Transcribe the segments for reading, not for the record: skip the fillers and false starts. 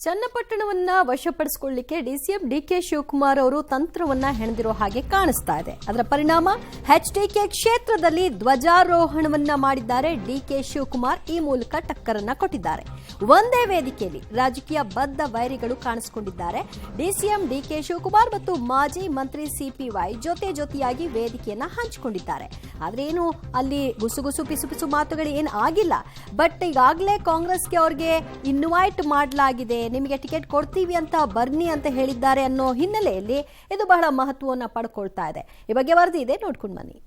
ಚನ್ನಪಟ್ಟಣವನ್ನ ವಶಪಡಿಸಿಕೊಳ್ಳಲಿಕ್ಕೆ DCM DK Shivakumar ಅವರು ತಂತ್ರವನ್ನ ಹೆಣೆದಿರೋ ಹಾಗೆ ಕಾಣಿಸ್ತಾ ಇದೆ. ಅದರ ಪರಿಣಾಮ ಎಚ್ಡಿಕೆ ಕ್ಷೇತ್ರದಲ್ಲಿ ಧ್ವಜಾರೋಹಣವನ್ನ ಮಾಡಿದ್ದಾರೆ ಡಿಕೆ ಶಿವಕುಮಾರ್. ಈ ಮೂಲಕ ಟಕ್ಕರನ್ನ ಕೊಟ್ಟಿದ್ದಾರೆ. ಒಂದೇ ವೇದಿಕೆಯಲ್ಲಿ ರಾಜಕೀಯ ಬದ್ಧ ವೈರಿಗಳು ಕಾಣಿಸಿಕೊಂಡಿದ್ದಾರೆ. ಡಿಸಿಎಂ ಡಿಕೆ ಶಿವಕುಮಾರ್ ಮತ್ತು ಮಾಜಿ ಮಂತ್ರಿ ಸಿಪಿವೈ ಜೊತೆಯಾಗಿ ವೇದಿಕೆಯನ್ನ ಹಂಚಿಕೊಂಡಿದ್ದಾರೆ. ಆದ್ರೆ ಏನು ಅಲ್ಲಿ ಗುಸುಗುಸು ಪಿಸುಪಿಸು ಮಾತುಗಳು ಏನು ಆಗಿಲ್ಲ. ಬಟ್ ಈಗಾಗಲೇ ಕಾಂಗ್ರೆಸ್ಗೆ ಅವ್ರಿಗೆ ಇನ್ವೈಟ್ ಮಾಡಲಾಗಿದೆ, ನಿಮಗೆ ಟಿಕೆಟ್ ಕೊಡ್ತೀವಿ ಅಂತ ಬರ್ನಿ ಅಂತ ಹೇಳಿದ್ದಾರೆ ಅನ್ನೋ ಹಿನ್ನೆಲೆಯಲ್ಲಿ ಇದು ಬಹಳ ಮಹತ್ವವನ್ನು ಪಡ್ಕೊಳ್ತಾ ಇದೆ. ಈ ಬಗ್ಗೆ ವರದಿ ಇದೆ, ನೋಡ್ಕೊಂಡು ಬನ್ನಿ.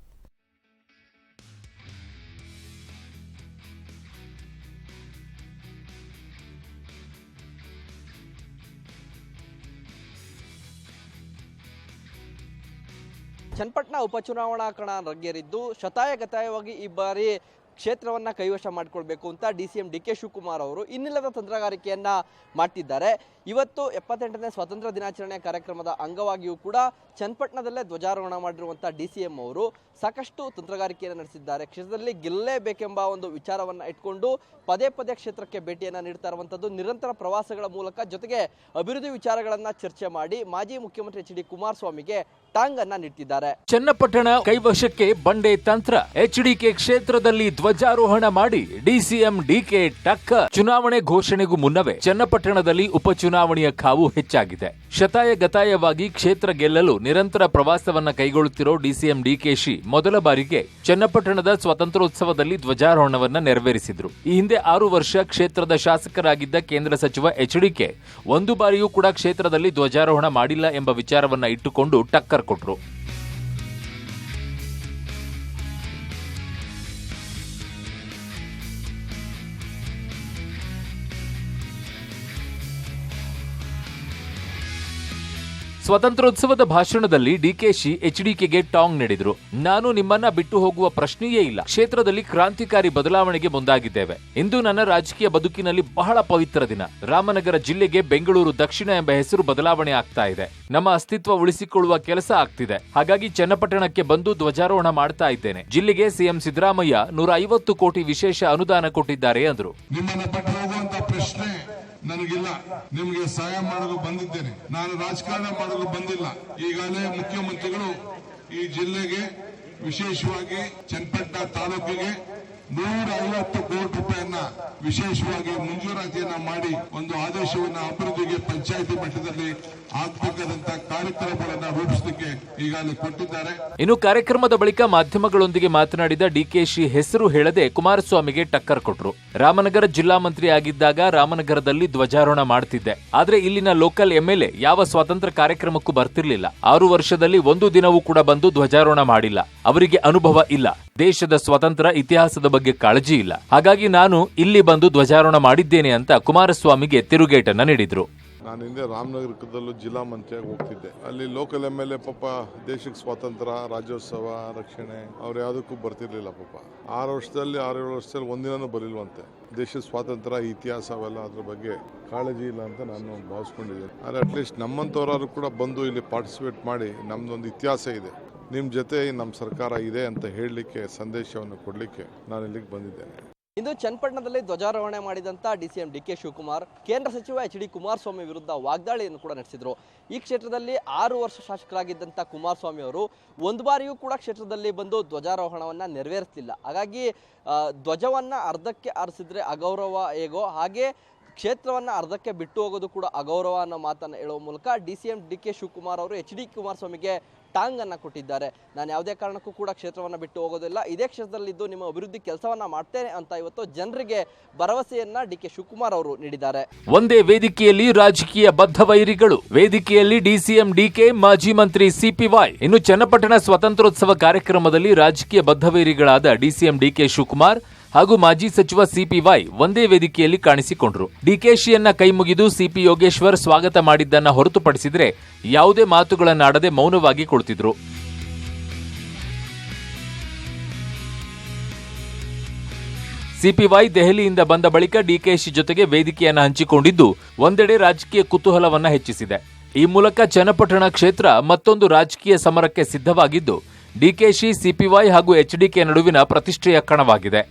ಚನ್ನಪಟ್ಟಣ ಉಪಚುನಾವಣಾ ಕಣ ರಂಗೇರಿದ್ದು ಶತಾಯಗತಾಯವಾಗಿ ಈ ಬಾರಿ ಕ್ಷೇತ್ರವನ್ನ ಕೈವಶ ಮಾಡಿಕೊಳ್ಬೇಕು ಅಂತ ಡಿಸಿಎಂ ಡಿಕೆ ಶಿವಕುಮಾರ್ ಅವರು ಇನ್ನಿಲ್ಲದ ತಂತ್ರಗಾರಿಕೆಯನ್ನ ಮಾಡ್ತಿದ್ದಾರೆ. ಇವತ್ತು 78ನೇ ಸ್ವಾತಂತ್ರ್ಯ ದಿನಾಚರಣೆ ಕಾರ್ಯಕ್ರಮದ ಅಂಗವಾಗಿಯೂ ಕೂಡ ಚನ್ನಪಟ್ಟಣದಲ್ಲೇ ಧ್ವಜಾರೋಹಣ ಮಾಡಿರುವಂತಹ ಡಿಸಿಎಂ ಅವರು ಸಾಕಷ್ಟು ತಂತ್ರಗಾರಿಕೆಯನ್ನು ನಡೆಸಿದ್ದಾರೆ. ಕ್ಷೇತ್ರದಲ್ಲಿ ಗೆಲ್ಲಲೇಬೇಕೆಂಬ ಒಂದು ವಿಚಾರವನ್ನ ಇಟ್ಕೊಂಡು ಪದೇ ಕ್ಷೇತ್ರಕ್ಕೆ ಭೇಟಿಯನ್ನ ನೀಡ್ತಾ ಇರುವಂತದ್ದು, ನಿರಂತರ ಪ್ರವಾಸಗಳ ಮೂಲಕ ಜೊತೆಗೆ ಅಭಿವೃದ್ಧಿ ವಿಚಾರಗಳನ್ನ ಚರ್ಚೆ ಮಾಡಿ ಮಾಜಿ ಮುಖ್ಯಮಂತ್ರಿ ಎಚ್ ಡಿ ಕುಮಾರಸ್ವಾಮಿಗೆ ಟಾಂಗ್ ಅನ್ನ ನೀಡ್ತಿದ್ದಾರೆ. ಚನ್ನಪಟ್ಟಣ ಕೈವಶಕ್ಕೆ ಬಂಡೆ ತಂತ್ರ. ಎಚ್ಡಿಕೆ ಕ್ಷೇತ್ರದಲ್ಲಿ ಧ್ವಜಾರೋಹಣ ಮಾಡಿ ಡಿಸಿಎಂ ಡಿಕೆ ಟಕ್ಕ. ಚುನಾವಣೆ ಘೋಷಣೆಗೂ ಮುನ್ನವೇ ಚನ್ನಪಟ್ಟಣದಲ್ಲಿ ಉಪಚುನಾವಣೆಯ ಕಾವು ಹೆಚ್ಚಾಗಿದೆ. ಶತಾಯಗತಾಯವಾಗಿ ಕ್ಷೇತ್ರ ಗೆಲ್ಲಲು ನಿರಂತರ ಪ್ರವಾಸವನ್ನ ಕೈಗೊಳ್ಳುತ್ತಿರೋ ಡಿಸಿಎಂ ಡಿಕೆಶಿ ಮೊದಲ ಬಾರಿಗೆ ಚನ್ನಪಟ್ಟಣದ ಸ್ವಾತಂತ್ರ್ಯೋತ್ಸವದಲ್ಲಿ ಧ್ವಜಾರೋಹಣವನ್ನ ನೆರವೇರಿಸಿದ್ರು. ಈ ಹಿಂದೆ 6 ವರ್ಷ ಕ್ಷೇತ್ರದ ಶಾಸಕರಾಗಿದ್ದ ಕೇಂದ್ರ ಸಚಿವ ಎಚ್ಡಿಕೆ ಒಂದು ಬಾರಿಯೂ ಕೂಡ ಕ್ಷೇತ್ರದಲ್ಲಿ ಧ್ವಜಾರೋಹಣ ಮಾಡಿಲ್ಲ ಎಂಬ ವಿಚಾರವನ್ನ ಇಟ್ಟುಕೊಂಡು ಟಕ್ಕರ್ ಕೊಟ್ರು. ಸ್ವಾತಂತ್ರ್ಯೋತ್ಸವದ ಭಾಷಣದಲ್ಲಿ ಡಿಕೆಶಿ ಎಚ್ಡಿಕೆಗೆ ಟಾಂಗ್ ನೀಡಿದ್ರು. ನಾನು ನಿಮ್ಮನ್ನ ಬಿಟ್ಟು ಹೋಗುವ ಪ್ರಶ್ನೆಯೇ ಇಲ್ಲ. ಕ್ಷೇತ್ರದಲ್ಲಿ ಕ್ರಾಂತಿಕಾರಿ ಬದಲಾವಣೆಗೆ ಮುಂದಾಗಿದ್ದೇವೆ. ಇಂದು ನನ್ನ ರಾಜಕೀಯ ಬದುಕಿನಲ್ಲಿ ಬಹಳ ಪವಿತ್ರ ದಿನ. ರಾಮನಗರ ಜಿಲ್ಲೆಗೆ ಬೆಂಗಳೂರು ದಕ್ಷಿಣ ಎಂಬ ಹೆಸರು ಬದಲಾವಣೆ ಆಗ್ತಾ ಇದೆ. ನಮ್ಮ ಅಸ್ತಿತ್ವ ಉಳಿಸಿಕೊಳ್ಳುವ ಕೆಲಸ ಆಗ್ತಿದೆ. ಹಾಗಾಗಿ ಚನ್ನಪಟ್ಟಣಕ್ಕೆ ಬಂದು ಧ್ವಜಾರೋಹಣ ಮಾಡ್ತಾ ಇದ್ದೇನೆ. ಜಿಲ್ಲೆಗೆ ಸಿಎಂ ಸಿದ್ದರಾಮಯ್ಯ 150 ಕೋಟಿ ವಿಶೇಷ ಅನುದಾನ ಕೊಟ್ಟಿದ್ದಾರೆ ಅಂದ್ರು. ನನಗಿಲ್ಲ, ನಿಮಗೆ ಸಹಾಯ ಮಾಡಲು ಬಂದಿದ್ದೇನೆ. ನಾನು ರಾಜಕಾರಣ ಮಾಡಲು ಬಂದಿಲ್ಲ. ಈಗಾಗಲೇ ಮುಖ್ಯಮಂತ್ರಿಗಳು ಈ ಜಿಲ್ಲೆಗೆ, ವಿಶೇಷವಾಗಿ ಚನ್ನಪಟ್ಟಣ ತಾಲೂಕಿಗೆ 150 ಕೋಟಿ ರೂಪಾಯಿಯನ್ನ ವಿಶೇಷವಾಗಿ ಮಂಜೂರಾತಿಯನ್ನ ಮಾಡಿ ಒಂದು ಆದೇಶವನ್ನ ಅಭಿವೃದ್ಧಿಗೆ ಪಂಚಾಯಿತಿ ಮಟ್ಟದಲ್ಲಿ ಆಗಬೇಕಾದಂತಹ ಕಾರ್ಯಕ್ರಮಗಳನ್ನ ರೂಪಿಸಲಿಕ್ಕೆ ಈಗಾಗಲೇ ಕೊಟ್ಟಿದ್ದಾರೆ. ಇನ್ನು ಕಾರ್ಯಕ್ರಮದ ಬಳಿಕ ಮಾಧ್ಯಮಗಳೊಂದಿಗೆ ಮಾತನಾಡಿದ ಡಿಕೆಶಿ ಹೆಸರು ಹೇಳದೆ ಕುಮಾರಸ್ವಾಮಿಗೆ ಟಕ್ಕರ್ ಕೊಟ್ರು. ರಾಮನಗರ ಜಿಲ್ಲಾ ಮಂತ್ರಿ ಆಗಿದ್ದಾಗ ರಾಮನಗರದಲ್ಲಿ ಧ್ವಜಾರೋಹಣ ಮಾಡ್ತಿದ್ದೆ. ಆದ್ರೆ ಇಲ್ಲಿನ ಲೋಕಲ್ ಎಂಎಲ್ಎ ಯಾವ ಸ್ವಾತಂತ್ರ್ಯ ಕಾರ್ಯಕ್ರಮಕ್ಕೂ ಬರ್ತಿರ್ಲಿಲ್ಲ. 6 ವರ್ಷದಲ್ಲಿ ಒಂದು ದಿನವೂ ಕೂಡ ಬಂದು ಧ್ವಜಾರೋಹಣ ಮಾಡಿಲ್ಲ. ಅವರಿಗೆ ಅನುಭವ ಇಲ್ಲ. ದೇಶದ ಸ್ವಾತಂತ್ರ್ಯ ಇತಿಹಾಸದ ಬಗ್ಗೆ ಕಾಳಜಿ ಇಲ್ಲ. ಹಾಗಾಗಿ ನಾನು ಇಲ್ಲಿ ಬಂದು ಧ್ವಜಾರೋಹಣ ಮಾಡಿದ್ದೇನೆ ಅಂತ ಕುಮಾರಸ್ವಾಮಿಗೆ ತಿರುಗೇಟನ್ನ ನೀಡಿದ್ರು. ನಾನು ಹಿಂದೆ ರಾಮನಗರದಲ್ಲೂ ಜಿಲ್ಲಾ ಮಂತ್ರಿಯಾಗಿ ಹೋಗ್ತಿದ್ದೆ. ಅಲ್ಲಿ ಲೋಕಲ್ ಎಂಎಲ್ಎ ಪಾಪ ದೇಶಕ್ಕೆ ಸ್ವಾತಂತ್ರ್ಯ, ರಾಜ್ಯೋತ್ಸವ, ರಕ್ಷಣೆ ಅವ್ರು ಯಾವುದಕ್ಕೂ ಬರ್ತಿರ್ಲಿಲ್ಲ. ಪಾಪ 6 ವರ್ಷದಲ್ಲಿ 6-7 ವರ್ಷದಲ್ಲಿ ಒಂದಿನೂ ಬರಲಿಲ್ವಂತೆ. ದೇಶದ ಸ್ವಾತಂತ್ರ್ಯ, ಇತಿಹಾಸ ಅವೆಲ್ಲ ಅದ್ರ ಬಗ್ಗೆ ಕಾಳಜಿ ಇಲ್ಲ ಅಂತ ನಾನು ಭಾವಿಸ್ಕೊಂಡಿದ್ದೇನೆ. ಆದರೆ ಅಟ್ಲೀಸ್ಟ್ ನಮ್ಮಂಥವ್ರು ಕೂಡ ಬಂದು ಇಲ್ಲಿ ಪಾರ್ಟಿಸಿಪೇಟ್ ಮಾಡಿ ನಮ್ದೊಂದು ಇತಿಹಾಸ ಇದೆ, ನಿಮ್ಮ ಜೊತೆ ನಮ್ಮ ಸರ್ಕಾರ ಇದೆ ಅಂತ ಹೇಳಲಿಕ್ಕೆ, ಸಂದೇಶವನ್ನು ಕೊಡಲಿಕ್ಕೆ ನಾನು ಇಲ್ಲಿಗೆ ಬಂದಿದ್ದೇನೆ. ಇಂದು ಚನ್ನಪಟ್ಟಣದಲ್ಲಿ ಧ್ವಜಾರೋಹಣೆ ಮಾಡಿದಂತ ಡಿಸಿಎಂ ಡಿಕೆ ಶಿವಕುಮಾರ್ ಕೇಂದ್ರ ಸಚಿವ ಎಚ್ ಡಿ ಕುಮಾರಸ್ವಾಮಿ ವಿರುದ್ಧ ವಾಗ್ದಾಳಿಯನ್ನು ಕೂಡ ನಡೆಸಿದ್ರು. ಈ ಕ್ಷೇತ್ರದಲ್ಲಿ 6 ವರ್ಷ ಶಾಸಕರಾಗಿದ್ದಂಥ ಕುಮಾರಸ್ವಾಮಿ ಅವರು ಒಂದು ಬಾರಿಯೂ ಕೂಡ ಕ್ಷೇತ್ರದಲ್ಲಿ ಬಂದು ಧ್ವಜಾರೋಹಣವನ್ನ ನೆರವೇರಿಸಲಿಲ್ಲ. ಹಾಗಾಗಿ ಧ್ವಜವನ್ನ ಅರ್ಧಕ್ಕೆ ಆರಿಸಿದ್ರೆ ಅಗೌರವ ಹೇಗೋ ಹಾಗೆ ಕ್ಷೇತ್ರವನ್ನ ಅರ್ಧಕ್ಕೆ ಬಿಟ್ಟು ಹೋಗೋದು ಕೂಡ ಅಗೌರವ ಅನ್ನೋ ಮಾತನ್ನು ಹೇಳುವ ಮೂಲಕ ಡಿಸಿಎಂ ಡಿಕೆ ಶಿವಕುಮಾರ್ ಅವರು ಎಚ್ ಡಿ ಕುಮಾರಸ್ವಾಮಿಗೆ ಟಾಂಗ್ ಅನ್ನ ಕೊಟ್ಟಿದ್ದಾರೆ. ನಾನು ಯಾವುದೇ ಕಾರಣಕ್ಕೂ ಕೂಡ ಕ್ಷೇತ್ರವನ್ನ ಬಿಟ್ಟು ಹೋಗೋದಿಲ್ಲ, ಇದೇ ಕ್ಷೇತ್ರದಲ್ಲಿದ್ದು ನಿಮ್ಮ ಅಭಿವೃದ್ಧಿ ಕೆಲಸವನ್ನ ಮಾಡ್ತೇನೆ ಅಂತ ಇವತ್ತು ಜನರಿಗೆ ಭರವಸೆಯನ್ನ ಡಿಕೆ ಶಿವಕುಮಾರ್ ಅವರು ನೀಡಿದ್ದಾರೆ. ಒಂದೇ ವೇದಿಕೆಯಲ್ಲಿ ರಾಜಕೀಯ ಬದ್ಧ ವೈರಿಗಳು. ವೇದಿಕೆಯಲ್ಲಿ ಡಿಸಿಎಂ ಡಿಕೆ, ಮಾಜಿ ಮಂತ್ರಿ ಸಿಪಿವೈ. ಇನ್ನು ಚನ್ನಪಟ್ಟಣ ಸ್ವಾತಂತ್ರ್ಯೋತ್ಸವ ಕಾರ್ಯಕ್ರಮದಲ್ಲಿ ರಾಜಕೀಯ ಬದ್ಧ ವೈರಿಗಳಾದ ಡಿಸಿಎಂ ಡಿಕೆ ಶಿವಕುಮಾರ್ ಹಾಗೂ ಮಾಜಿ ಸಚಿವ ಸಿಪಿವೈ ಒಂದೇ ವೇದಿಕೆಯಲ್ಲಿ ಕಾಣಿಸಿಕೊಂಡ್ರು. ಡಿಕೆಶಿಯನ್ನ ಕೈಮುಗಿದು ಸಿಪಿ ಯೋಗೇಶ್ವರ್ ಸ್ವಾಗತ ಮಾಡಿದ್ದನ್ನ ಹೊರತುಪಡಿಸಿದ್ರೆ ಯಾವುದೇ ಮಾತುಗಳನ್ನಾಡದೆ ಮೌನವಾಗಿ ಕುಳಿತಿದ್ರು. ಸಿಪಿವೈ ದೆಹಲಿಯಿಂದ ಬಂದ ಬಳಿಕ ಡಿಕೆಶಿ ಜೊತೆಗೆ ವೇದಿಕೆಯನ್ನ ಹಂಚಿಕೊಂಡಿದ್ದು ಒಂದೆಡೆ ರಾಜಕೀಯ ಕುತೂಹಲವನ್ನ ಹೆಚ್ಚಿಸಿದೆ. ಈ ಮೂಲಕ ಚನ್ನಪಟ್ಟಣ ಕ್ಷೇತ್ರ ಮತ್ತೊಂದು ರಾಜಕೀಯ ಸಮರಕ್ಕೆ ಸಿದ್ಧವಾಗಿದ್ದು ಡಿಕೆಶಿ, ಸಿಪಿವೈ ಹಾಗೂ ಎಚ್ಡಿಕೆ ನಡುವಿನ ಪ್ರತಿಷ್ಠೆಯ ಕಣವಾಗಿದೆ.